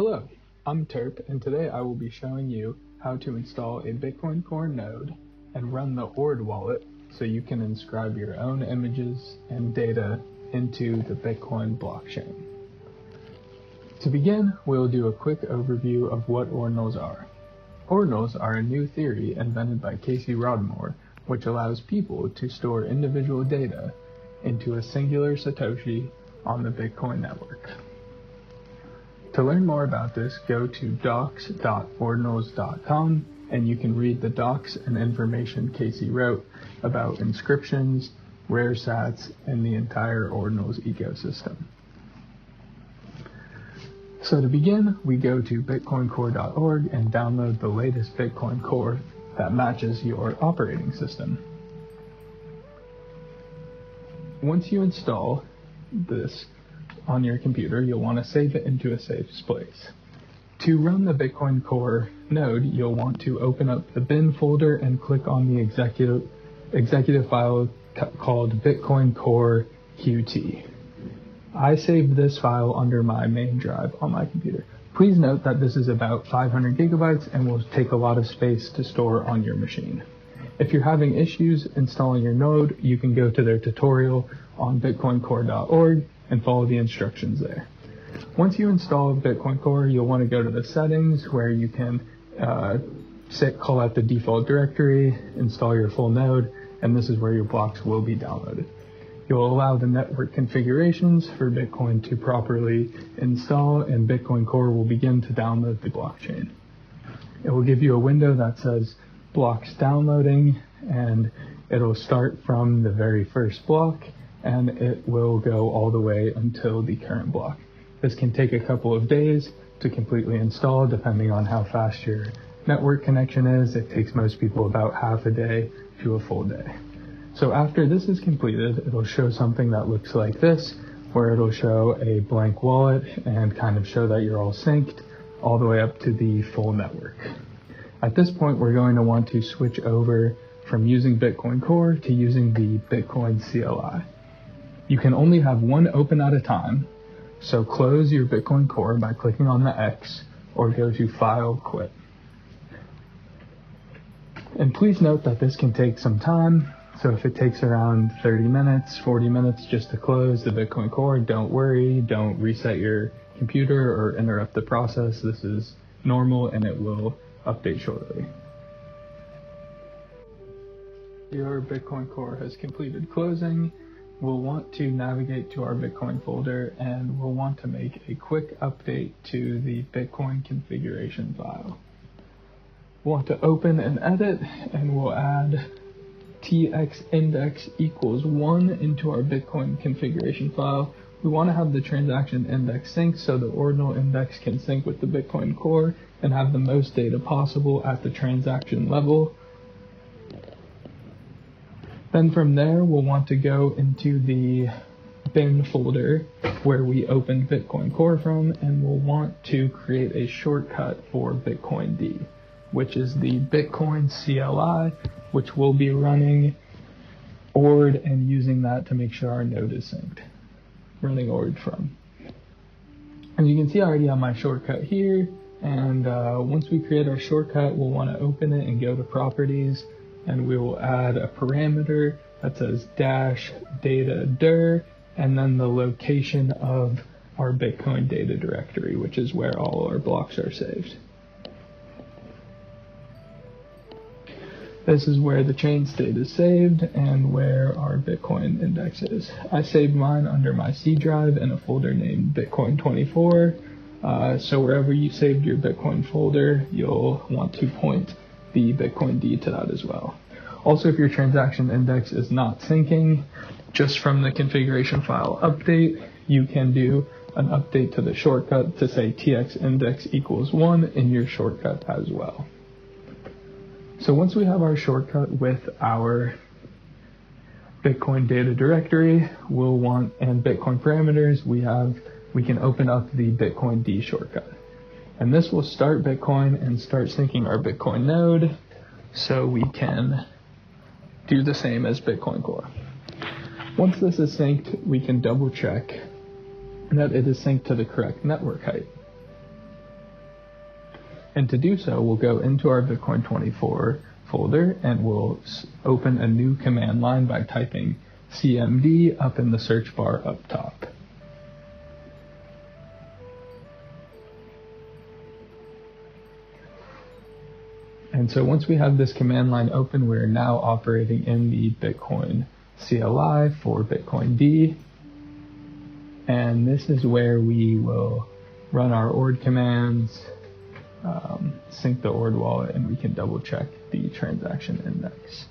Hello, I'm Terp, and today I will be showing you how to install a Bitcoin Core node and run the Ord wallet so you can inscribe your own images and data into the Bitcoin blockchain. To begin, we'll do a quick overview of what Ordinals are. Ordinals are a new theory invented by Casey Rodmore, which allows people to store individual data into a singular Satoshi on the Bitcoin network. To learn more about this, go to docs.ordinals.com and you can read the docs and information Casey wrote about inscriptions, rare sats, and the entire Ordinals ecosystem. So to begin, we go to bitcoincore.org and download the latest Bitcoin Core that matches your operating system. Once you install this on your computer, you'll want to save it into a safe place. To run the Bitcoin Core node, you'll want to open up the bin folder and click on the executive file called Bitcoin Core Qt. I saved this file under my main drive on my computer. Please note that this is about 500 gigabytes and will take a lot of space to store on your machine. If you're having issues installing your node, you can go to their tutorial on bitcoincore.org and follow the instructions there. Once you install Bitcoin Core, you'll want to go to the settings where you can call out the default directory, install your full node, and this is where your blocks will be downloaded. You'll allow the network configurations for Bitcoin to properly install, and Bitcoin Core will begin to download the blockchain. It will give you a window that says blocks downloading, and it'll start from the very first block, and it will go all the way until the current block. This can take a couple of days to completely install, depending on how fast your network connection is. It takes most people about half a day to a full day. So after this is completed, it'll show something that looks like this, where it'll show a blank wallet and kind of show that you're all synced all the way up to the full network. At this point, we're going to want to switch over from using Bitcoin Core to using the Bitcoin CLI. You can only have one open at a time, so close your Bitcoin Core by clicking on the X or go to File, Quit. And please note that this can take some time, so if it takes around 30 minutes, 40 minutes just to close the Bitcoin Core, don't worry, don't reset your computer or interrupt the process. This is normal and it will update shortly. Your Bitcoin Core has completed closing. We'll want to navigate to our Bitcoin folder and we'll want to make a quick update to the Bitcoin configuration file. We'll want to open and edit, and we'll add tx index equals 1 into our Bitcoin configuration file. We want to have the transaction index sync so the ordinal index can sync with the Bitcoin Core and have the most data possible at the transaction level. Then from there, we'll want to go into the bin folder where we opened Bitcoin Core from, and we'll want to create a shortcut for Bitcoin D, which is the Bitcoin CLI, which we'll be running Ord and using that to make sure our node is synced. Running Ord from. And you can see I already have my shortcut here, and once we create our shortcut, we'll want to open it and go to Properties, and we will add a parameter that says -data dir, and then the location of our Bitcoin data directory, which is where all our blocks are saved. This is where the chain state is saved and where our Bitcoin index is. I saved mine under my C drive in a folder named Bitcoin 24. So wherever you saved your Bitcoin folder, you'll want to point the Bitcoin D to that as well. Also, if your transaction index is not syncing, just from the configuration file update, you can do an update to the shortcut to say tx index equals 1 in your shortcut as well. So once we have our shortcut with our Bitcoin data directory, we'll want, and Bitcoin parameters, we can open up the Bitcoin D shortcut. And this will start Bitcoin and start syncing our Bitcoin node, so we can do the same as Bitcoin Core. Once this is synced, we can double check that it is synced to the correct network height. And to do so, we'll go into our Bitcoin 24 folder and we'll open a new command line by typing cmd up in the search bar up top. And so once we have this command line open, we're now operating in the Bitcoin CLI for Bitcoin D. And this is where we will run our Ord commands, sync the Ord wallet, and we can double check the transaction index.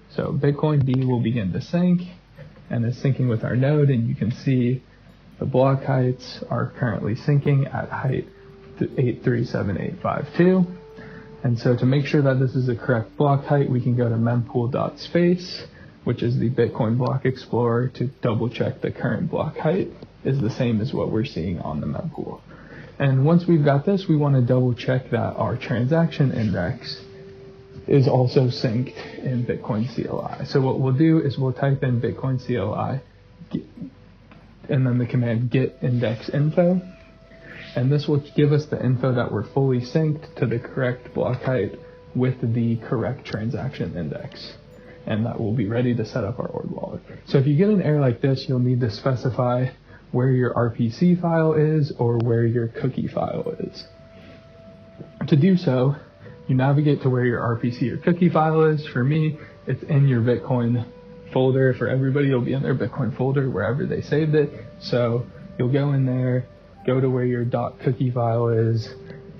So Bitcoin D will begin to sync, and it's syncing with our node, and you can see the block heights are currently syncing at height 837852. And so to make sure that this is the correct block height, we can go to mempool.space, which is the Bitcoin block explorer, to double check the current block height is the same as what we're seeing on the mempool. And once we've got this, we want to double check that our transaction index is also synced in Bitcoin CLI. So what we'll do is we'll type in Bitcoin CLI and then the command git index info. And this will give us the info that we're fully synced to the correct block height with the correct transaction index. And that will be ready to set up our Ord wallet. So if you get an error like this, you'll need to specify where your RPC file is or where your cookie file is. To do so, you navigate to where your RPC or cookie file is. For me, it's in your Bitcoin folder. For everybody, it'll be in their Bitcoin folder wherever they saved it. So you'll go in there, go to where your .cookie file is,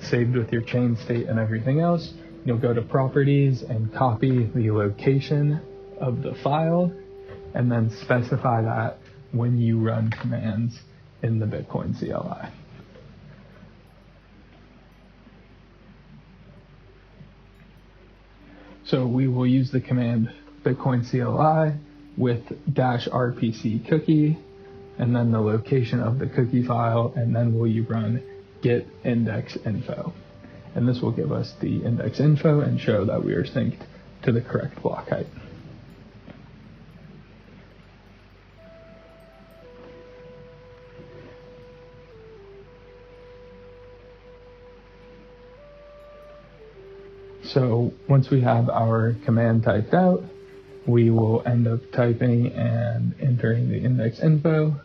saved with your chain state and everything else. You'll go to properties and copy the location of the file, and then specify that when you run commands in the Bitcoin CLI. So we will use the command Bitcoin CLI with -rpc cookie, and then the location of the cookie file, and then we'll run git index info. And this will give us the index info and show that we are synced to the correct block height. So once we have our command typed out, we will end up typing and entering the index info.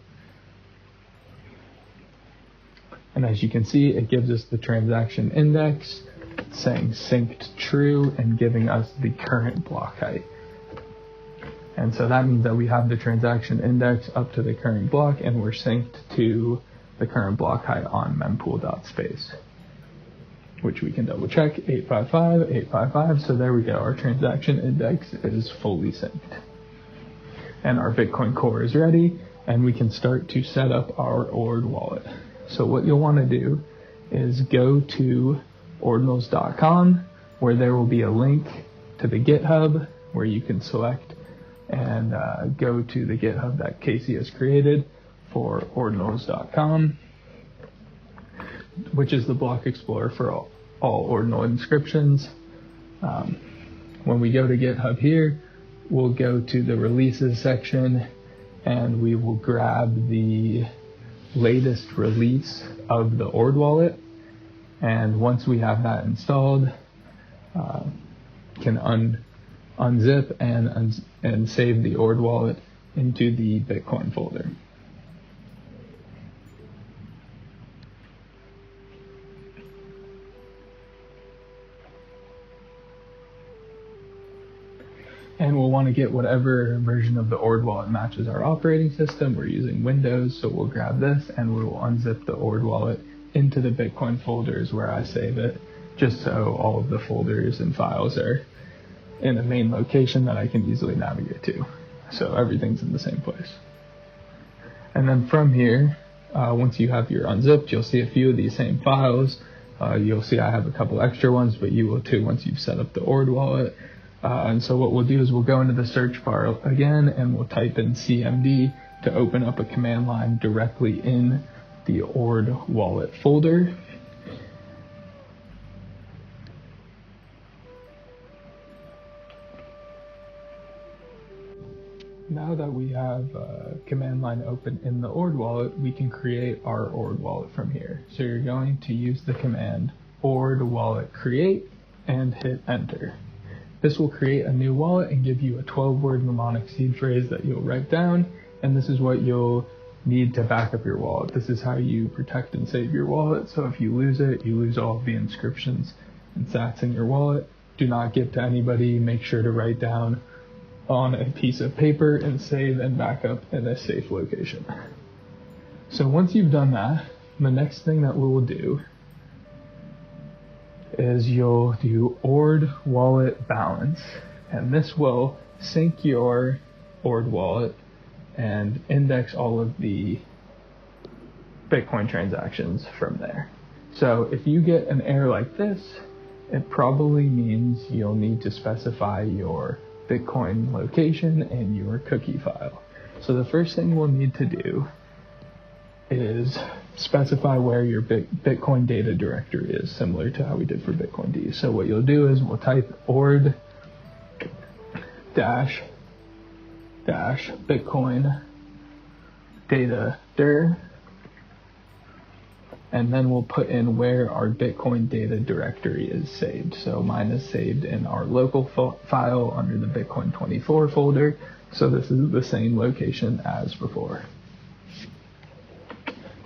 And as you can see, it gives us the transaction index saying synced true and giving us the current block height. And so that means that we have the transaction index up to the current block and we're synced to the current block height on mempool.space, which we can double check, 855, 855. So there we go, our transaction index is fully synced. And our Bitcoin core is ready, and we can start to set up our Ord wallet. So what you'll want to do is go to Ordinals.com, where there will be a link to the GitHub where you can select and go to the GitHub that Casey has created for Ordinals.com, which is the block explorer for all ordinal inscriptions. When we go to GitHub here, we'll go to the releases section and we will grab the latest release of the Ord wallet. And once we have that installed, can unzip and save the Ord wallet into the Bitcoin folder. And we'll want to get whatever version of the Ord wallet matches our operating system. We're using Windows, so we'll grab this and we will unzip the Ord wallet into the Bitcoin folders where I save it, just so all of the folders and files are in a main location that I can easily navigate to. So everything's in the same place. And then from here, once you have your unzipped, you'll see a few of these same files. You'll see I have a couple extra ones, but you will too once you've set up the Ord wallet. And so what we'll do is we'll go into the search bar again and we'll type in cmd to open up a command line directly in the Ord wallet folder. Now that we have a command line open in the Ord wallet, we can create our Ord wallet from here. So you're going to use the command Ord Wallet create and hit enter. This will create a new wallet and give you a 12-word mnemonic seed phrase that you'll write down, and this is what you'll need to back up your wallet. This is how you protect and save your wallet, so if you lose it, you lose all of the inscriptions and sats in your wallet. Do not give to anybody. Make sure to write down on a piece of paper and save and back up in a safe location. So once you've done that, the next thing that we will do is you'll do Ord Wallet Balance, and this will sync your Ord wallet and index all of the Bitcoin transactions from there. So if you get an error like this, it probably means you'll need to specify your Bitcoin location and your cookie file. So the first thing we'll need to do is specify where your Bitcoin data directory is, similar to how we did for Bitcoin D. So what you'll do is we'll type ord dash Bitcoin data dir, and then we'll put in where our Bitcoin data directory is saved. So mine is saved in our local file under the Bitcoin 24 folder. So this is the same location as before.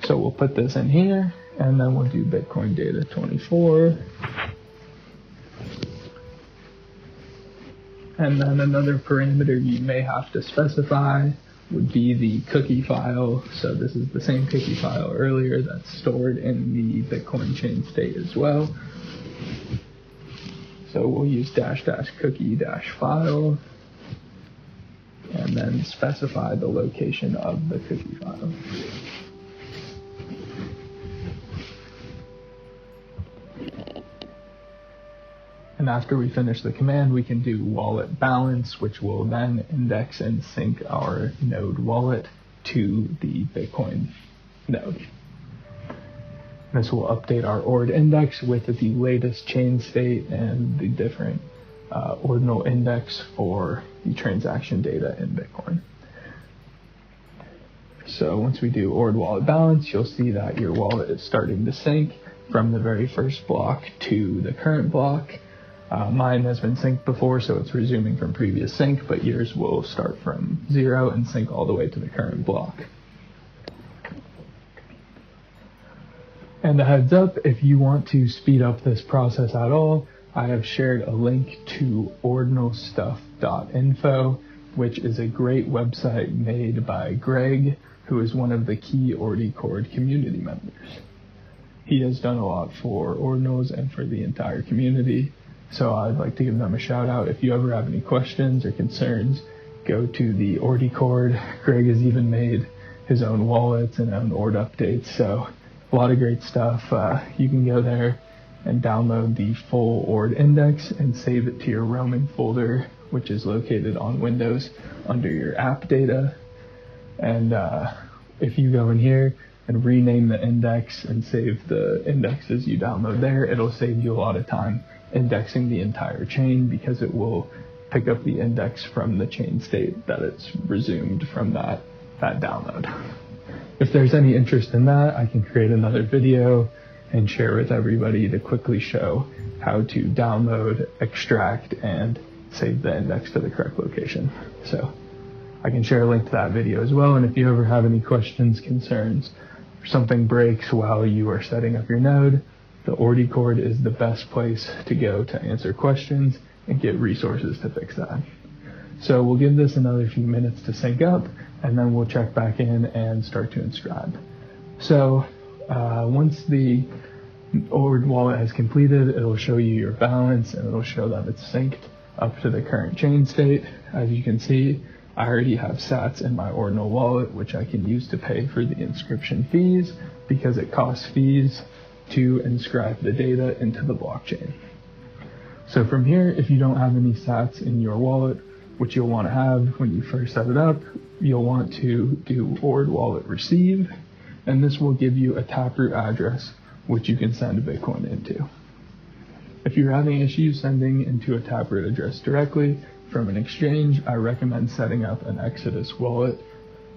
So we'll put this in here, and then we'll do Bitcoin data 24. And then another parameter you may have to specify would be the cookie file. So this is the same cookie file earlier that's stored in the Bitcoin chain state as well. So we'll use --cookie-file and then specify the location of the cookie file. And after we finish the command, we can do wallet balance, which will then index and sync our node wallet to the Bitcoin node. This will update our Ord Index with the latest chain state and the different ordinal index for the transaction data in Bitcoin. So once we do Ord Wallet Balance, you'll see that your wallet is starting to sync from the very first block to the current block. Mine has been synced before, so it's resuming from previous sync, but yours will start from 0 and sync all the way to the current block. And a heads up, if you want to speed up this process at all, I have shared a link to OrdStuff.info, which is a great website made by Greg, who is one of the key Ordicord community members. He has done a lot for Ordinals and for the entire community. So I'd like to give them a shout out. If you ever have any questions or concerns, go to the Ordicord. Greg has even made his own wallets and own Ord updates. So a lot of great stuff. You can go there and download the full Ord Index and save it to your roaming folder, which is located on Windows under your app data. And if you go in here and rename the index and save the indexes you download there, it'll save you a lot of time indexing the entire chain, because it will pick up the index from the chain state that it's resumed from that download. If there's any interest in that, I can create another video and share with everybody to quickly show how to download, extract, and save the index to the correct location. So I can share a link to that video as well, and if you ever have any questions, concerns, or something breaks while you are setting up your node, the Ordicord is the best place to go to answer questions and get resources to fix that. So we'll give this another few minutes to sync up, and then we'll check back in and start to inscribe. So once the Ord wallet has completed, it'll show you your balance, and it'll show that it's synced up to the current chain state. As you can see, I already have sats in my Ordinal wallet, which I can use to pay for the inscription fees, because it costs fees to inscribe the data into the blockchain. So from here, if you don't have any sats in your wallet, which you'll want to have when you first set it up, you'll want to do Ord Wallet Receive, and this will give you a taproot address which you can send Bitcoin into. If you're having issues sending into a taproot address directly from an exchange, I recommend setting up an Exodus wallet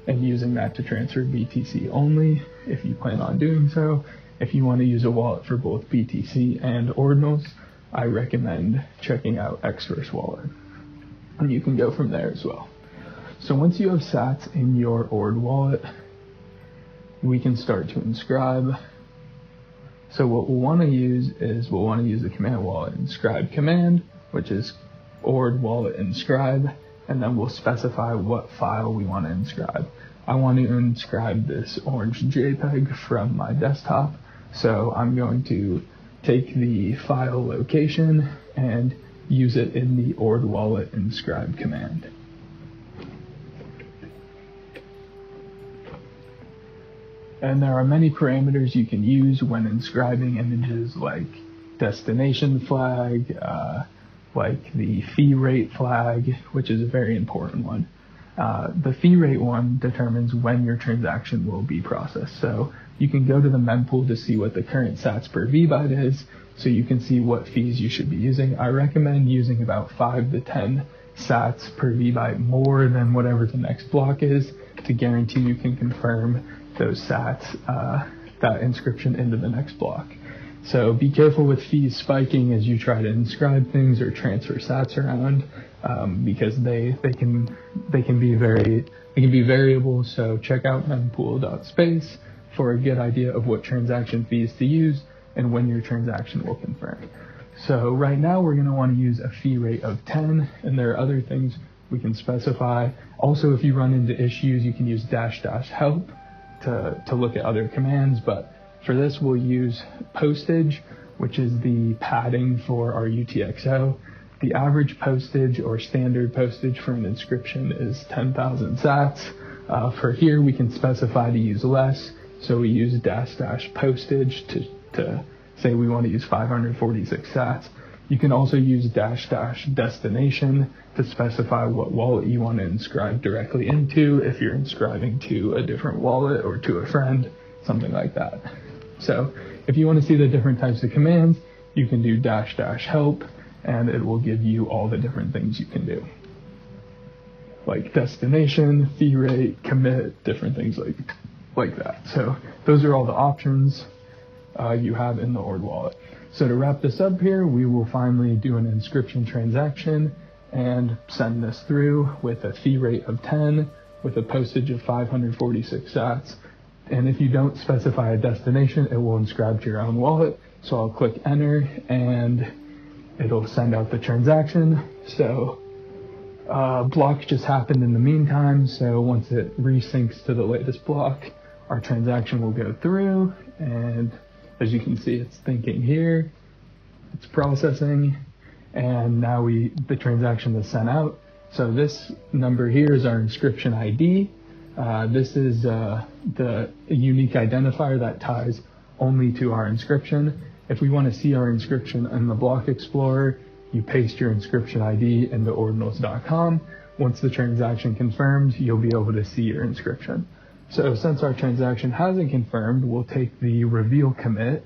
and using that to transfer BTC only if you plan on doing so, if you want to use a wallet for both BTC and Ordinals, I recommend checking out Xverse Wallet. And you can go from there as well. So once you have sats in your Ord wallet, we can start to inscribe. So what we'll want to use is the command wallet inscribe command, which is Ord Wallet Inscribe, and then we'll specify what file we want to inscribe. I want to inscribe this orange JPEG from my desktop, so I'm going to take the file location and use it in the Ord Wallet Inscribe command. And there are many parameters you can use when inscribing images, like destination flag, like the fee rate flag, which is a very important one. The fee rate one determines when your transaction will be processed. So you can go to the mempool to see what the current sats per vbyte is, so you can see what fees you should be using. I recommend using about 5 to 10 sats per vbyte more than whatever the next block is, to guarantee you can confirm those sats, that inscription into the next block. So be careful with fees spiking as you try to inscribe things or transfer sats around, because they can be variable. So check out mempool.space for a good idea of what transaction fees to use and when your transaction will confirm. So right now we're going to want to use a fee rate of 10, and there are other things we can specify. Also, if you run into issues, you can use --help to look at other commands, but for this we'll use postage, which is the padding for our UTXO. The average postage or standard postage for an inscription is 10,000 sats. For here we can specify to use less, so we use --postage to say we want to use 546 sats. You can also use --destination to specify what wallet you want to inscribe directly into, if you're inscribing to a different wallet or to a friend, something like that. So if you want to see the different types of commands, you can do --help, and it will give you all the different things you can do, like destination, fee rate, commit, different things like that. So those are all the options you have in the Ord wallet. So to wrap this up here, we will finally do an inscription transaction and send this through with a fee rate of 10 with a postage of 546 sats. And if you don't specify a destination, it will inscribe to your own wallet. So I'll click enter and it'll send out the transaction. So block just happened in the meantime. So once it resyncs to the latest block, our transaction will go through, and as you can see, it's thinking here, it's processing, and now the transaction is sent out. So this number here is our inscription ID. This is the unique identifier that ties only to our inscription. If we want to see our inscription in the block explorer, you paste your inscription ID into ordinals.com. Once the transaction confirms, you'll be able to see your inscription. So since our transaction hasn't confirmed, we'll take the reveal commit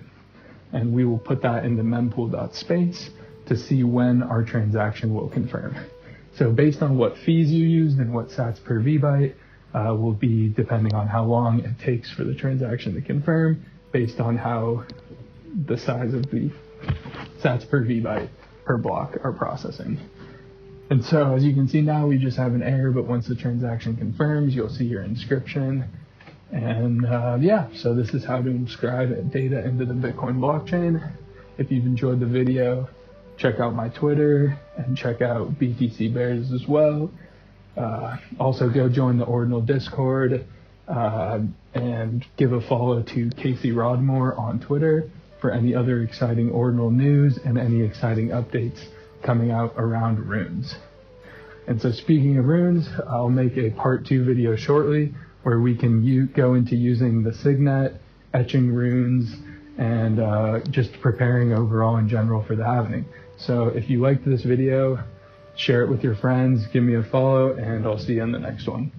and we will put that into mempool.space to see when our transaction will confirm. So based on what fees you used and what sats per vbyte will be depending on how long it takes for the transaction to confirm, based on how the size of the sats per vbyte per block are processing. And so as you can see now, we just have an error, but once the transaction confirms, you'll see your inscription. And yeah, so this is how to inscribe data into the Bitcoin blockchain. If you've enjoyed the video, check out my Twitter and check out BTC Bears as well. Also go join the Ordinal Discord and give a follow to Casey Rodmore on Twitter for any other exciting Ordinal news and any exciting updates coming out around runes. And so speaking of runes, I'll make a part 2 video shortly where we can go into using the signet, etching runes, and just preparing overall in general for the halvening. So if you liked this video, share it with your friends, give me a follow, and I'll see you in the next one.